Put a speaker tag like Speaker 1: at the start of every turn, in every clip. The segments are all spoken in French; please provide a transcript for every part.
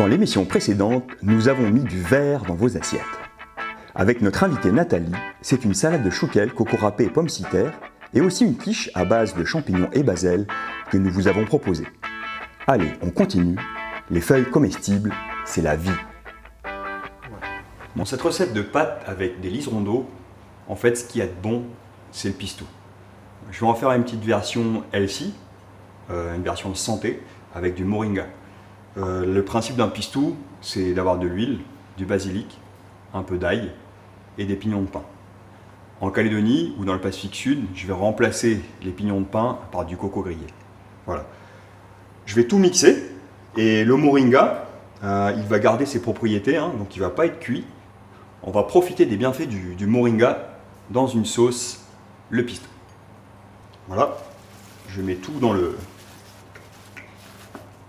Speaker 1: Dans l'émission précédente, nous avons mis du vert dans vos assiettes. Avec notre invitée Nathalie, c'est une salade de chouquel, coco râpé et pommes citerres, et aussi une quiche à base de champignons et basil que nous vous avons proposée. Allez, on continue. Les feuilles comestibles, c'est la vie. Dans cette recette de pâtes avec des liserons d'eau, en fait, ce qu'il y a de bon, c'est le pistou. Je vais en faire une petite version healthy, une version santé, avec du moringa. Le principe d'un pistou, c'est d'avoir de l'huile, du basilic, un peu d'ail et des pignons de pin. En Calédonie ou dans le Pacifique Sud, je vais remplacer les pignons de pin par du coco grillé. Voilà. Je vais tout mixer et le moringa, il va garder ses propriétés, donc il ne va pas être cuit. On va profiter des bienfaits du moringa dans une sauce, le pistou. Voilà, je mets tout dans le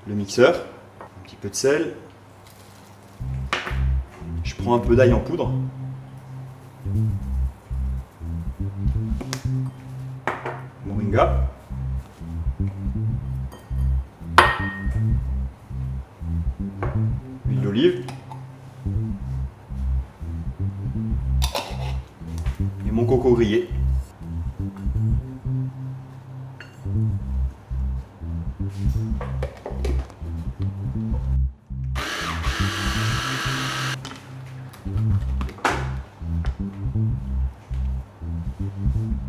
Speaker 1: mixeur, un petit peu de sel. Je prends un peu d'ail en poudre. Moringa. Huile d'olive. Et mon coco grillé.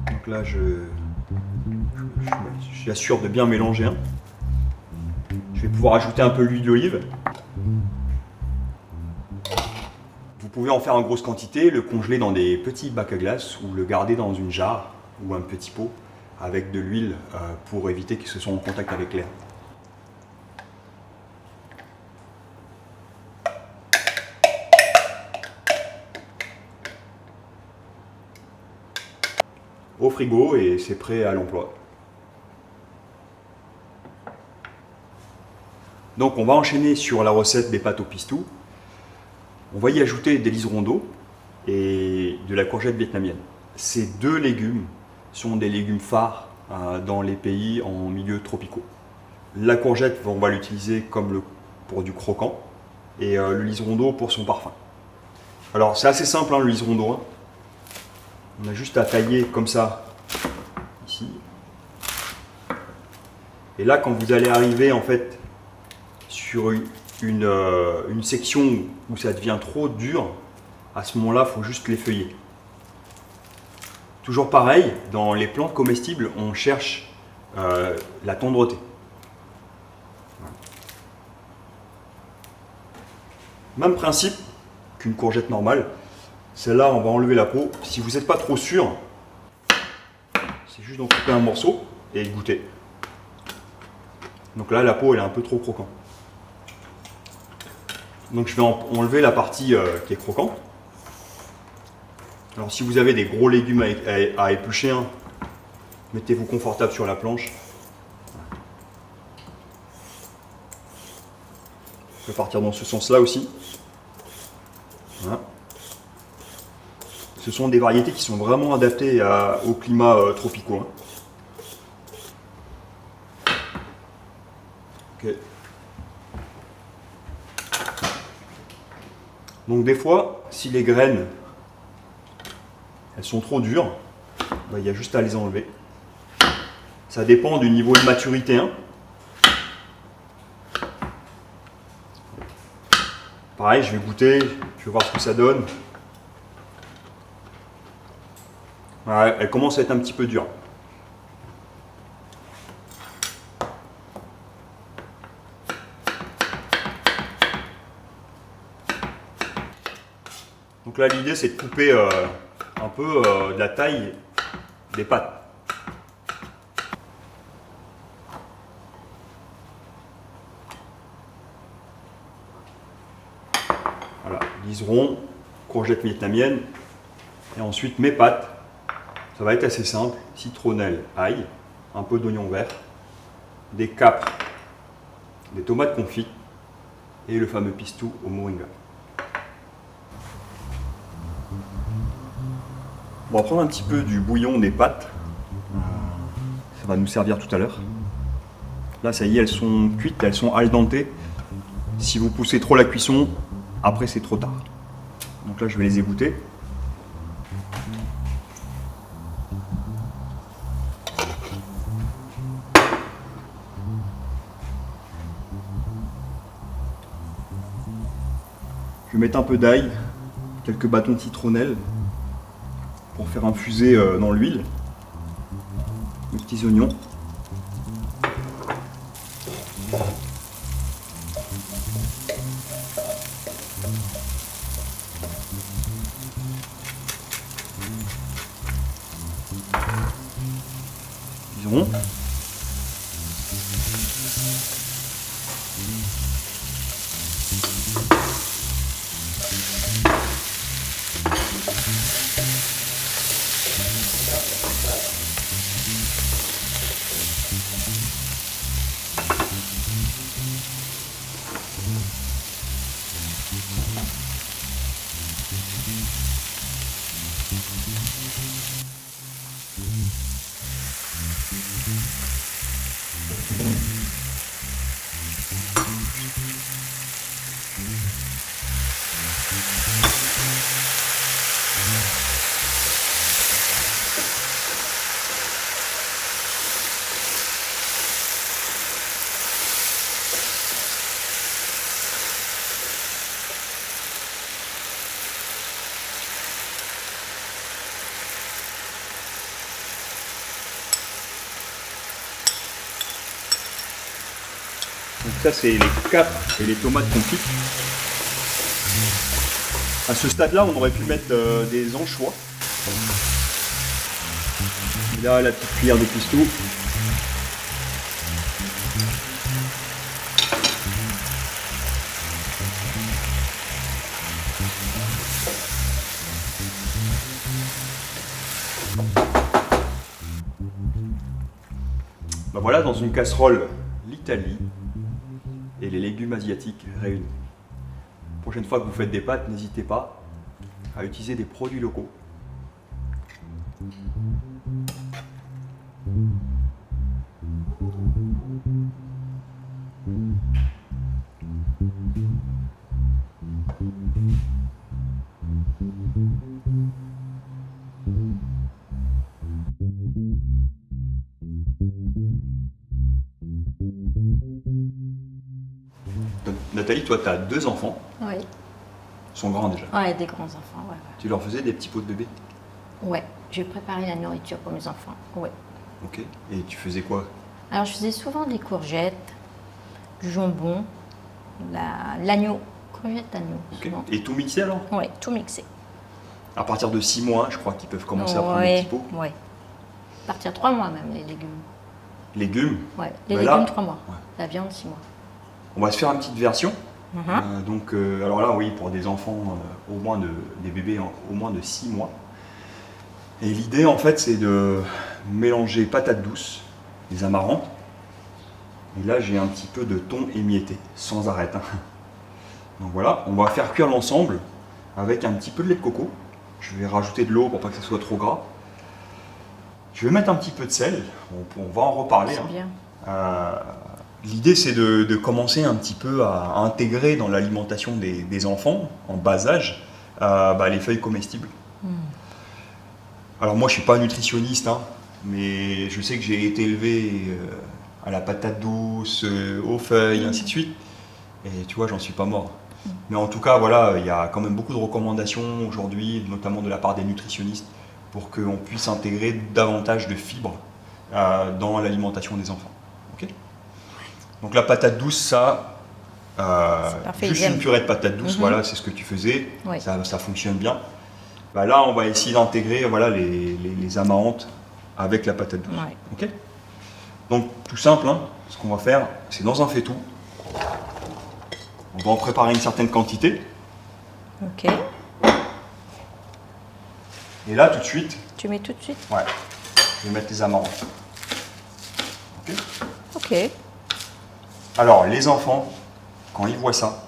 Speaker 1: Donc là, j'assure de bien mélanger. Je vais pouvoir ajouter un peu l'huile d'olive. Vous pouvez en faire en grosse quantité, le congeler dans des petits bacs à glace ou le garder dans une jarre ou un petit pot avec de l'huile pour éviter que ce soit en contact avec l'air. Au frigo et c'est prêt à l'emploi. Donc on va enchaîner sur la recette des pâtes au pistou. On va y ajouter des liserons d'eau et de la courgette vietnamienne. Ces deux légumes sont des légumes phares dans les pays en milieux tropicaux. La courgette, on va l'utiliser comme pour du croquant et le liseron d'eau pour son parfum. Alors c'est assez simple le liseron d'eau. On a juste à tailler comme ça, ici. Et là, quand vous allez arriver en fait sur une section où ça devient trop dur, à ce moment-là, il faut juste l'effeuiller. Toujours pareil, dans les plantes comestibles, on cherche la tendreté. Même principe qu'une courgette normale. Celle-là, on va enlever la peau. Si vous n'êtes pas trop sûr, c'est juste d'en couper un morceau et de goûter. Donc là, la peau, elle est un peu trop croquante. Donc je vais enlever la partie qui est croquante. Alors si vous avez des gros légumes à éplucher, mettez-vous confortable sur la planche. Je vais partir dans ce sens-là aussi. Voilà. Ce sont des variétés qui sont vraiment adaptées au climat tropicaux. Okay. Donc des fois, si les graines elles sont trop dures, il y a juste à les enlever. Ça dépend du niveau de maturité. Pareil, je vais goûter, je vais voir ce que ça donne. Ouais, elle commence à être un petit peu dure. Donc là, l'idée, c'est de couper un peu de la taille des pâtes. Voilà, liseron, courgette vietnamienne, et ensuite mes pâtes. Ça va être assez simple, citronnelle, ail, un peu d'oignon vert, des capres, des tomates confites et le fameux pistou au moringa. On va prendre un petit peu du bouillon des pâtes, ça va nous servir tout à l'heure. Là ça y est, elles sont cuites, elles sont al dente, Si vous poussez trop la cuisson, après c'est trop tard. Donc là je vais les égoutter. Je vais mettre un peu d'ail, quelques bâtons de citronnelle pour faire infuser dans l'huile. Les petits oignons. Disons. Donc ça c'est les capres et les tomates qu'on pique. À ce stade-là, on aurait pu mettre des anchois. Et là, la petite cuillère de pistou. Ben voilà, dans une casserole, l'Italie et les légumes asiatiques réunis. Prochaine fois que vous faites des pâtes, n'hésitez pas à utiliser des produits locaux. Donc, Nathalie, toi, tu as 2 enfants.
Speaker 2: Oui.
Speaker 1: Ils sont grands déjà.
Speaker 2: Ouais, des grands enfants, ouais.
Speaker 1: Tu leur faisais des petits pots de bébé?
Speaker 2: Ouais, je préparais la nourriture pour mes enfants, ouais.
Speaker 1: Ok. Et tu faisais quoi?
Speaker 2: Alors, je faisais souvent des courgettes, du jambon, l'agneau, courgettes d'agneau.
Speaker 1: Ok. Et tout mixé alors?
Speaker 2: Ouais, tout mixé.
Speaker 1: À partir de 6 mois, je crois qu'ils peuvent commencer à prendre des
Speaker 2: Ouais,
Speaker 1: petits pots.
Speaker 2: ouais. À partir de 3 mois même, les légumes.
Speaker 1: Légumes.
Speaker 2: Ouais, les
Speaker 1: Bah
Speaker 2: légumes
Speaker 1: là,
Speaker 2: 3 mois.
Speaker 1: ouais.
Speaker 2: La viande 6 mois.
Speaker 1: On va se faire une petite version.
Speaker 2: Mhm.
Speaker 1: Alors là, oui, pour des enfants, des bébés au moins de 6 mois. Et l'idée, en fait, c'est de mélanger patates douces, les amarantes. Et là, j'ai un petit peu de thon émietté, sans arrêt. Donc voilà, on va faire cuire l'ensemble avec un petit peu de lait de coco. Je vais rajouter de l'eau pour pas que ça soit trop gras. Je vais mettre un petit peu de sel, on va en reparler.
Speaker 2: C'est bien.
Speaker 1: L'idée, c'est de commencer un petit peu à intégrer dans l'alimentation des enfants, en bas âge, les feuilles comestibles. Alors moi, je ne suis pas nutritionniste, mais je sais que j'ai été élevé à la patate douce, aux feuilles, ainsi de suite. Et tu vois, j'en suis pas mort. Mais en tout cas, voilà, il y a quand même beaucoup de recommandations aujourd'hui, notamment de la part des nutritionnistes, pour qu'on puisse intégrer davantage de fibres dans l'alimentation des enfants. Ok. Donc la patate douce, ça,
Speaker 2: parfait,
Speaker 1: juste une purée de patate douce, voilà, c'est ce que tu faisais,
Speaker 2: Oui.
Speaker 1: ça fonctionne bien. Là, on va essayer d'intégrer les amarantes avec la patate douce.
Speaker 2: Ouais.
Speaker 1: Ok. Donc tout simple, ce qu'on va faire, c'est dans un faitout, on va en préparer une certaine quantité.
Speaker 2: Ok.
Speaker 1: Et là, tout de suite,
Speaker 2: Tu mets tout de suite?
Speaker 1: ouais, je vais mettre les amarantes. Ok.
Speaker 2: Ok.
Speaker 1: Alors, les enfants, quand ils voient ça,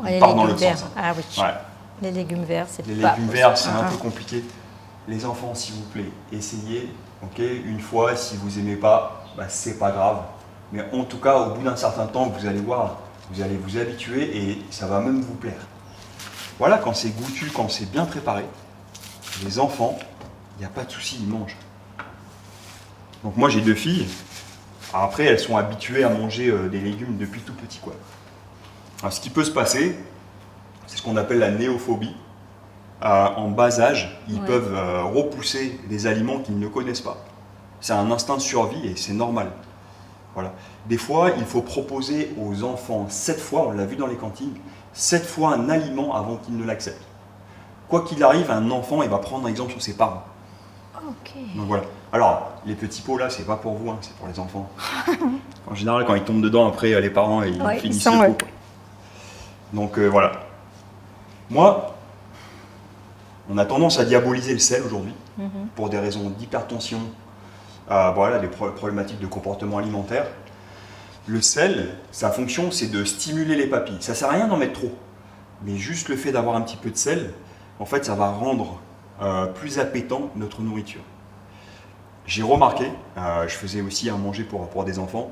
Speaker 2: Ouais,
Speaker 1: ils partent dans
Speaker 2: légumes
Speaker 1: l'autre
Speaker 2: verts.
Speaker 1: sens.
Speaker 2: Ah oui.
Speaker 1: Ouais.
Speaker 2: Les légumes verts, c'est
Speaker 1: Les
Speaker 2: pas
Speaker 1: légumes verts, c'est un
Speaker 2: Ah,
Speaker 1: peu compliqué. Les enfants, s'il vous plaît, essayez. Ok. Une fois, si vous n'aimez pas, c'est pas grave. Mais en tout cas, au bout d'un certain temps, vous allez voir, Vous allez vous habituer et ça va même vous plaire. Voilà, quand c'est goûtu, quand c'est bien préparé, les enfants, il n'y a pas de souci, ils mangent. Donc moi j'ai 2 filles. Après, elles sont habituées à manger des légumes depuis tout petit, quoi. Alors, ce qui peut se passer, c'est ce qu'on appelle la néophobie. En bas âge, ils peuvent repousser des aliments qu'ils ne connaissent pas. C'est un instinct de survie et c'est normal. Voilà. Des fois, il faut proposer aux enfants 7 fois, on l'a vu dans les cantines, 7 fois un aliment avant qu'ils ne l'acceptent. Quoi qu'il arrive, un enfant, il va prendre un exemple sur ses parents.
Speaker 2: Ok.
Speaker 1: Donc voilà. Alors, les petits pots là, c'est pas pour vous, hein, c'est pour les enfants. En général, quand ils tombent dedans, après, les parents, ils finissent le pot, quoi. Donc voilà. Moi, on a tendance à diaboliser le sel aujourd'hui, pour des raisons d'hypertension, voilà, des problématiques de comportement alimentaire. Le sel, sa fonction, c'est de stimuler les papilles. Ça sert à rien d'en mettre trop. Mais juste le fait d'avoir un petit peu de sel, en fait, ça va rendre plus appétant notre nourriture. J'ai remarqué, je faisais aussi à manger pour des enfants,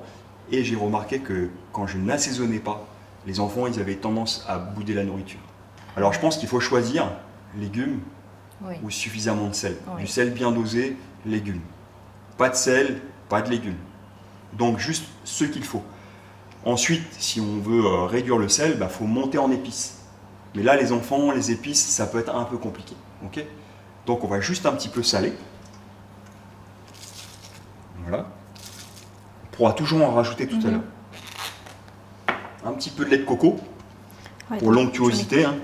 Speaker 1: et j'ai remarqué que quand je n'assaisonnais pas, les enfants, ils avaient tendance à bouder la nourriture. Alors je pense qu'il faut choisir légumes ou suffisamment de sel. Du sel bien dosé, légumes. Pas de sel, pas de légumes. Donc juste ce qu'il faut. Ensuite, si on veut réduire le sel, il faut monter en épices. Mais là, les enfants, les épices, ça peut être un peu compliqué. Okay, donc on va juste un petit peu saler. Voilà. On pourra toujours en rajouter tout à l'heure. Un petit peu de lait de coco, pour l'onctuosité. Hein.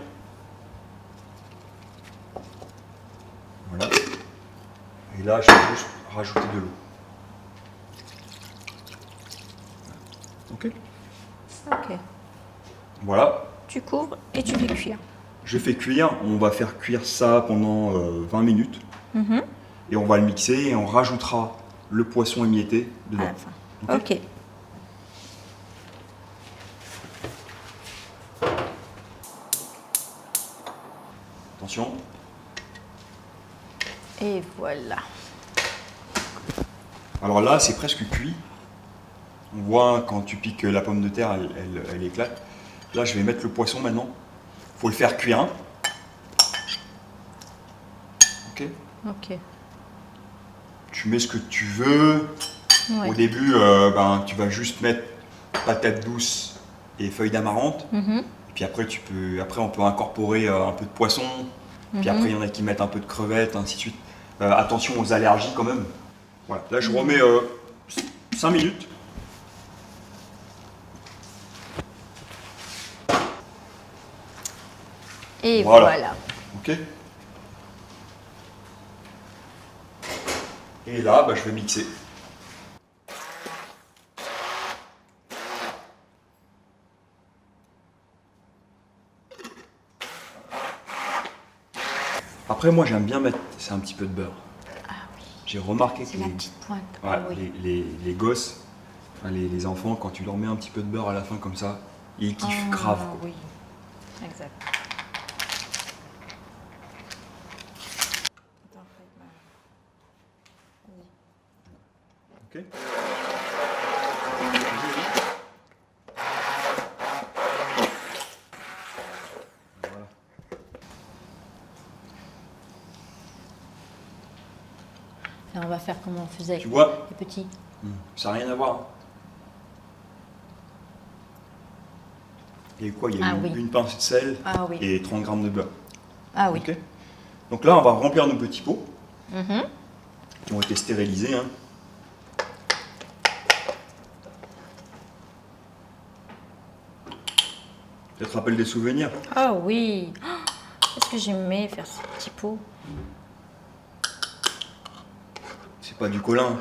Speaker 1: Voilà. Et là, je vais juste rajouter de l'eau. Ok.
Speaker 2: Ok.
Speaker 1: Voilà.
Speaker 2: Tu couvres et tu fais cuire.
Speaker 1: Je fais cuire. On va faire cuire ça pendant 20 minutes. Et on va le mixer et on rajoutera le poisson émietté dedans.
Speaker 2: À la fin. Ok.
Speaker 1: Attention.
Speaker 2: Et voilà.
Speaker 1: Alors là, c'est presque cuit. On voit quand tu piques la pomme de terre, elle éclate. Là, je vais mettre le poisson maintenant. Il faut le faire cuire. Hein. Ok.
Speaker 2: Ok.
Speaker 1: Tu mets ce que tu veux. Au début, tu vas juste mettre patates douces et feuilles d'amarante. Et puis après, on peut incorporer un peu de poisson. Puis après, il y en a qui mettent un peu de crevettes, ainsi de suite. Attention aux allergies quand même. Voilà. Là, je remets 5 minutes.
Speaker 2: Et voilà.
Speaker 1: Ok. Et là, je vais mixer. Après, moi, j'aime bien mettre un petit peu de beurre.
Speaker 2: Ah oui.
Speaker 1: J'ai remarqué que
Speaker 2: la petite pointe.
Speaker 1: les gosses, les enfants, quand tu leur mets un petit peu de beurre à la fin comme ça, ils kiffent grave. Quoi.
Speaker 2: Oui, exact.
Speaker 1: Ok. Voilà.
Speaker 2: Et on va faire comme on faisait avec
Speaker 1: Tu vois,
Speaker 2: les petits.
Speaker 1: ça n'a rien à voir. Et quoi, il y a une pincée de sel et 30 grammes de beurre.
Speaker 2: Ah oui.
Speaker 1: Okay. Donc là, on va remplir nos petits pots. Qui ont été stérilisés. Hein. Ça te rappelle des souvenirs?
Speaker 2: Ah oui. Qu'est-ce que j'aimais faire ces petits pots.
Speaker 1: C'est pas du colin.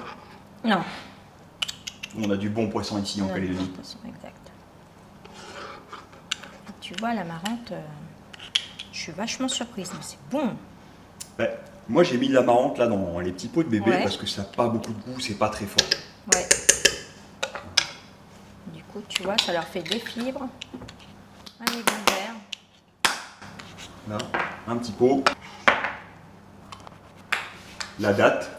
Speaker 2: Non.
Speaker 1: On a du bon poisson ici en Calédonie.
Speaker 2: Exact. Tu vois, la marrante, je suis vachement surprise, mais c'est bon.
Speaker 1: Moi, j'ai mis de la marrante là dans les petits pots de bébé parce que ça n'a pas beaucoup de goût, c'est pas très fort.
Speaker 2: Ouais. Du coup, tu vois, ça leur fait des fibres. Un légume vert.
Speaker 1: Là, un petit pot. La date.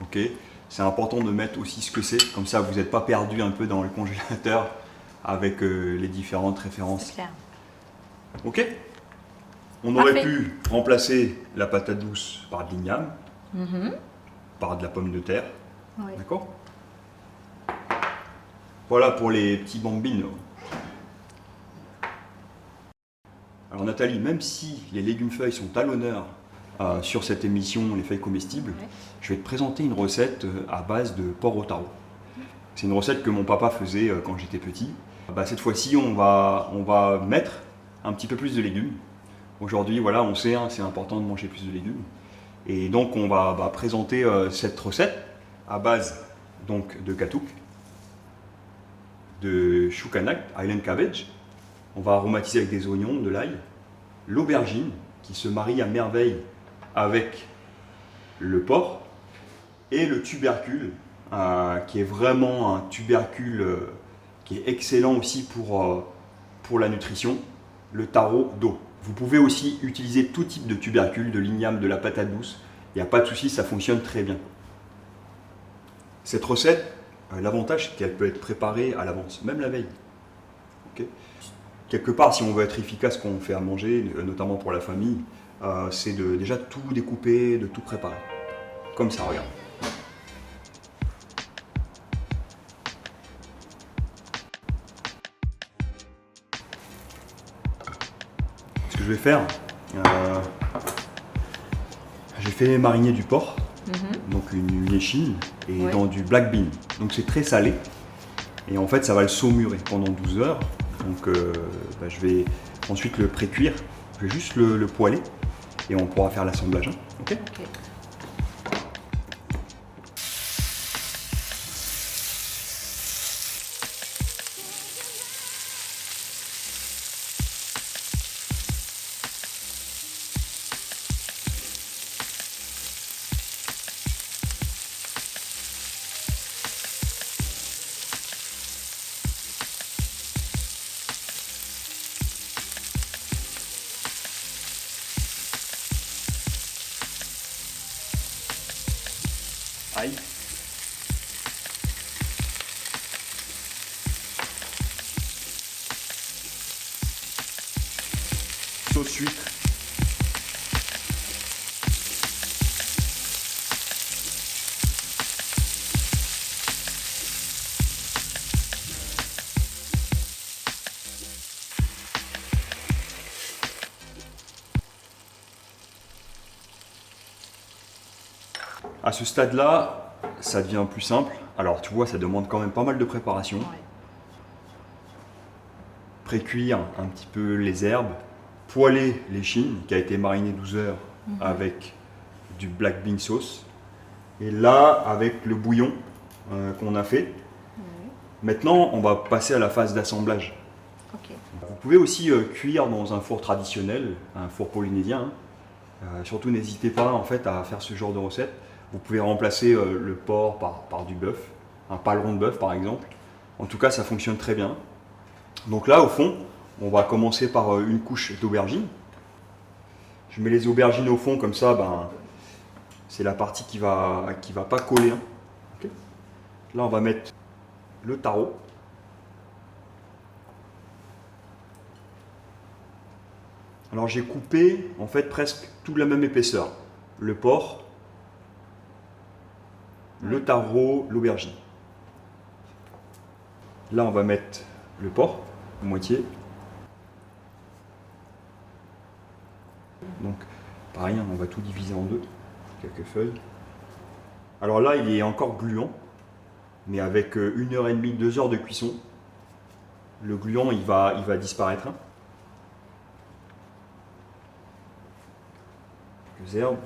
Speaker 1: Ok. C'est important de mettre aussi ce que c'est, comme ça vous n'êtes pas perdu un peu dans le congélateur avec les différentes
Speaker 2: C'est
Speaker 1: références.
Speaker 2: clair.
Speaker 1: Ok. On aurait
Speaker 2: Parfait.
Speaker 1: pu remplacer la patate douce par de l'igname, par de la pomme de terre.
Speaker 2: Oui.
Speaker 1: D'accord. Voilà pour les petits bambines. Alors Nathalie, même si les légumes feuilles sont à l'honneur sur cette émission Les feuilles comestibles,
Speaker 2: Ouais.
Speaker 1: je vais te présenter une recette à base de porc au taro. C'est une recette que mon papa faisait quand j'étais petit. Cette fois-ci, on va mettre un petit peu plus de légumes. Aujourd'hui, voilà, on sait, c'est important de manger plus de légumes. Et donc, on va présenter cette recette à base donc, de katouk, de choukanak, Highland cabbage. On va aromatiser avec des oignons, de l'ail, l'aubergine qui se marie à merveille avec le porc et le tubercule qui est vraiment un tubercule qui est excellent aussi pour la nutrition, le taro d'eau. Vous pouvez aussi utiliser tout type de tubercule, de l'igname, de la patate douce. Il n'y a pas de souci, ça fonctionne très bien. Cette recette, l'avantage c'est qu'elle peut être préparée à l'avance, même la veille. Okay. Quelque part, si on veut être efficace quand on fait à manger, notamment pour la famille, c'est de déjà tout découper, de tout préparer. Comme ça, regarde. Ce que je vais faire, j'ai fait mariner du porc, donc une échine, et
Speaker 2: Ouais.
Speaker 1: dans du black bean. Donc c'est très salé. Et en fait, ça va le saumurer pendant 12 heures. Donc je vais ensuite le pré-cuire. Je vais juste le poêler et on pourra faire l'assemblage. Hein. Ok.
Speaker 2: Ok.
Speaker 1: Ail. Sauce sucre. À ce stade-là, ça devient plus simple. Alors tu vois, ça demande quand même pas mal de préparation.
Speaker 2: Ouais.
Speaker 1: Pré-cuire un petit peu les herbes, poêler l'échine qui a été marinée 12 heures avec du black bean sauce. Et là, avec le bouillon qu'on a fait, maintenant on va passer à la phase d'assemblage.
Speaker 2: Ok.
Speaker 1: Vous pouvez aussi cuire dans un four traditionnel, un four polynésien. Surtout n'hésitez pas en fait à faire ce genre de recette. Vous pouvez remplacer le porc par du bœuf, un paleron de bœuf par exemple. En tout cas, ça fonctionne très bien. Donc là, au fond, on va commencer par une couche d'aubergine. Je mets les aubergines au fond, comme ça, c'est la partie qui va pas coller. Hein. Okay. Là, on va mettre le taro. Alors j'ai coupé en fait presque tout de la même épaisseur. Le porc, le taro, l'aubergine. Là, on va mettre le porc, moitié. Donc, pareil, on va tout diviser en deux, quelques feuilles. Alors là, il est encore gluant, mais avec 1h30, 2 heures de cuisson, le gluant, il va disparaître. Hein. Quelques herbes.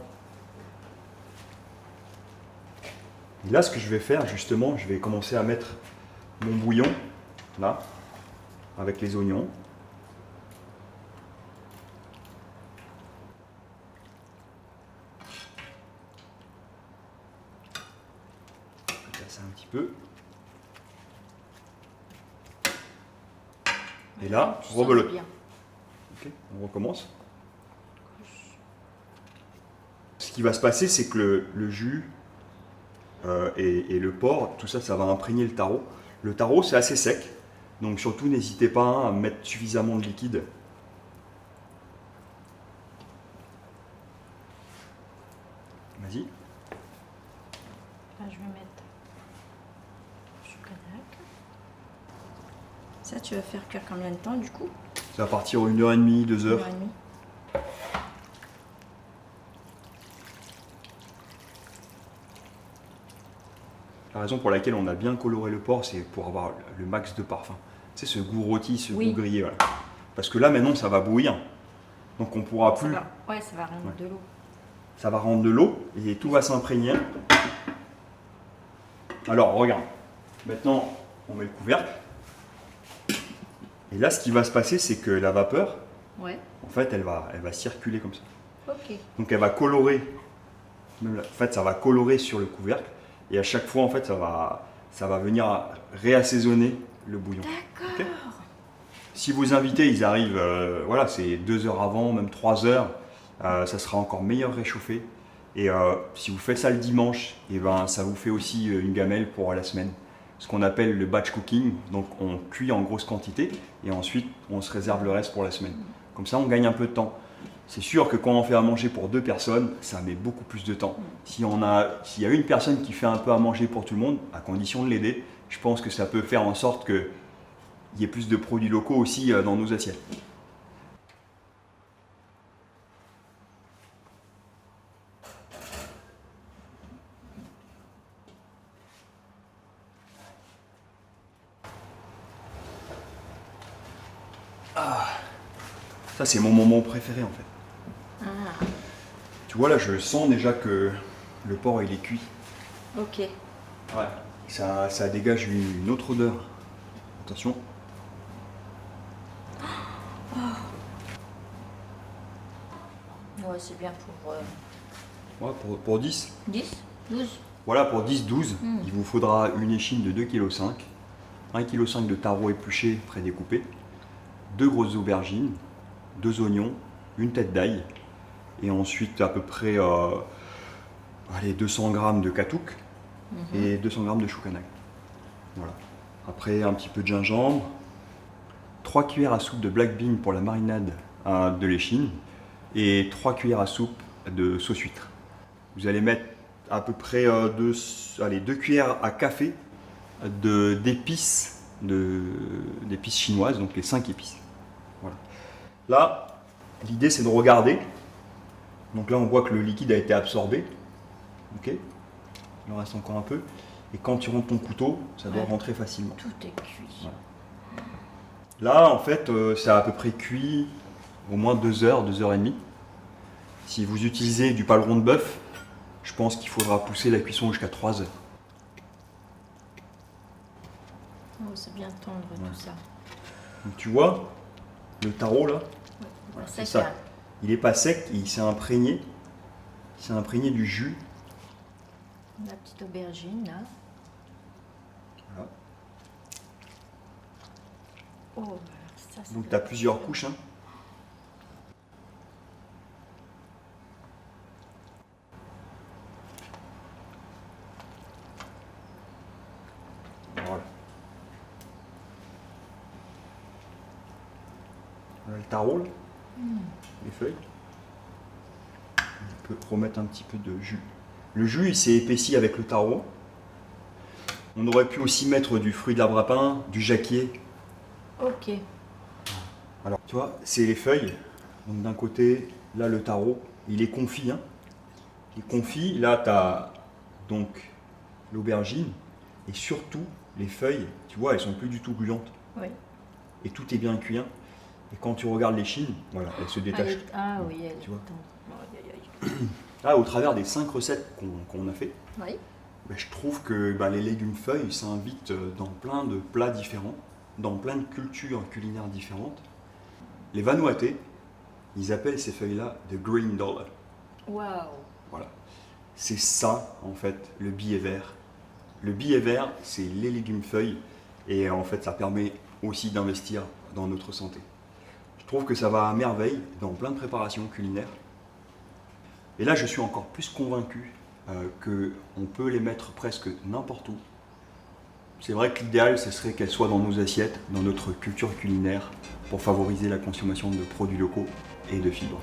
Speaker 1: Et là, ce que je vais faire, justement, je vais commencer à mettre mon bouillon, là, avec les oignons. Je vais casser un petit peu. Et là,
Speaker 2: Tu
Speaker 1: rebelote.
Speaker 2: sens bien.
Speaker 1: Ok, on recommence. Ce qui va se passer, c'est que le jus et le porc, tout ça, ça va imprégner le taro. Le taro, c'est assez sec. Donc surtout, n'hésitez pas à mettre suffisamment de liquide. Vas-y.
Speaker 2: Là, je vais mettre du Choukadec. Ça, tu vas faire cuire combien de temps du coup?
Speaker 1: Ça va partir 1h30, 2
Speaker 2: Une
Speaker 1: heures.
Speaker 2: heure et demie.
Speaker 1: La raison pour laquelle on a bien coloré le porc, c'est pour avoir le max de parfum. Tu sais, ce goût rôti, ce
Speaker 2: Oui.
Speaker 1: goût grillé. Voilà. Parce que là, maintenant, ça va bouillir. Donc on pourra
Speaker 2: Ça
Speaker 1: plus.
Speaker 2: va, ouais, ça va rendre
Speaker 1: Ouais.
Speaker 2: de l'eau.
Speaker 1: Ça va rendre de l'eau et tout va s'imprégner. Alors, regarde. Maintenant, on met le couvercle. Et là, ce qui va se passer, c'est que la vapeur,
Speaker 2: Ouais,
Speaker 1: en fait, elle va circuler comme ça.
Speaker 2: ok.
Speaker 1: Donc, elle va colorer. En fait, ça va colorer sur le couvercle. Et à chaque fois, en fait, ça va venir réassaisonner le bouillon.
Speaker 2: D'accord.
Speaker 1: Ok. Si vos invités, ils arrivent, voilà, c'est 2 heures avant, même 3 heures, ça sera encore meilleur réchauffé. Et si vous faites ça le dimanche, et ben, ça vous fait aussi une gamelle pour la semaine. Ce qu'on appelle le batch cooking. Donc on cuit en grosse quantité et ensuite on se réserve le reste pour la semaine. Comme ça, on gagne un peu de temps. C'est sûr que quand on fait à manger pour 2 personnes, ça met beaucoup plus de temps. S'il y a une personne qui fait un peu à manger pour tout le monde, à condition de l'aider, je pense que ça peut faire en sorte qu'il y ait plus de produits locaux aussi dans nos assiettes. Ça, c'est mon moment préféré en fait.
Speaker 2: Ah,
Speaker 1: Tu vois, là, je sens déjà que le porc, il est cuit.
Speaker 2: ok.
Speaker 1: Ouais. Ça dégage une autre odeur. Attention.
Speaker 2: Ouais, c'est bien pour
Speaker 1: Ouais, pour 10.
Speaker 2: 10, 12.
Speaker 1: Voilà, pour 10-12, il vous faudra une échine de 2,5 kg, 1,5 kg de taro épluché prédécoupé, 2 grosses aubergines, 2 oignons, une tête d'ail, et ensuite à peu près allez, 200 g de katouk et 200 g de choucanac. Voilà. Après, un petit peu de gingembre, 3 cuillères à soupe de black bean pour la marinade de l'échine, et 3 cuillères à soupe de sauce huître. Vous allez mettre à peu près 2 cuillères à café d'épices chinoises, donc les 5 épices. Voilà. Là, l'idée c'est de regarder. Donc là, on voit que le liquide a été absorbé. Ok. Il en reste encore un peu. Et quand tu rentres ton couteau, ça doit
Speaker 2: Ouais.
Speaker 1: rentrer facilement.
Speaker 2: Tout est cuit.
Speaker 1: Voilà. Là, en fait, c'est à peu près cuit au moins 2 heures, 2 heures et demie. Si vous utilisez du paleron de bœuf, je pense qu'il faudra pousser la cuisson jusqu'à 3 heures.
Speaker 2: Oh, c'est bien tendre
Speaker 1: Ouais.
Speaker 2: tout ça.
Speaker 1: Donc tu vois, le taro là,
Speaker 2: Voilà,
Speaker 1: c'est ça. Il n'est pas sec, il s'est imprégné. Il s'est imprégné du jus.
Speaker 2: La petite aubergine là.
Speaker 1: Voilà.
Speaker 2: Oh, voilà, ça c'est.
Speaker 1: Donc tu as plusieurs couches. Hein. Voilà. Voilà le taro là. Les feuilles. On peut remettre un petit peu de jus. Le jus il s'est épaissi avec le taro. On aurait pu aussi mettre du fruit de l'arbre-à-pain, du jacquier.
Speaker 2: Ok.
Speaker 1: Alors tu vois, c'est les feuilles. Donc d'un côté, là le taro, il est confit. Hein. Il est confit. Là tu as donc l'aubergine et surtout les feuilles, tu vois, elles sont plus du tout gluantes.
Speaker 2: Oui.
Speaker 1: Et tout est bien cuit. Hein. Et quand tu regardes l'échine, voilà, elle se détache.
Speaker 2: Ah oui, elle est
Speaker 1: Tu vois.
Speaker 2: tendre. Aïe, aïe, aïe.
Speaker 1: Là, au travers des 5 recettes qu'on a fait,
Speaker 2: Oui.
Speaker 1: ben, je trouve que les légumes feuilles s'invitent dans plein de plats différents, dans plein de cultures culinaires différentes. Les Vanuatais, ils appellent ces feuilles-là the green dollar.
Speaker 2: Waouh.
Speaker 1: Voilà. C'est ça, en fait, le billet vert. Le billet vert, c'est les légumes feuilles et en fait, ça permet aussi d'investir dans notre santé. Je trouve que ça va à merveille dans plein de préparations culinaires. Et là, je suis encore plus convaincu qu'on peut les mettre presque n'importe où. C'est vrai que l'idéal, ce serait qu'elle soit dans nos assiettes, dans notre culture culinaire, pour favoriser la consommation de produits locaux et de fibres.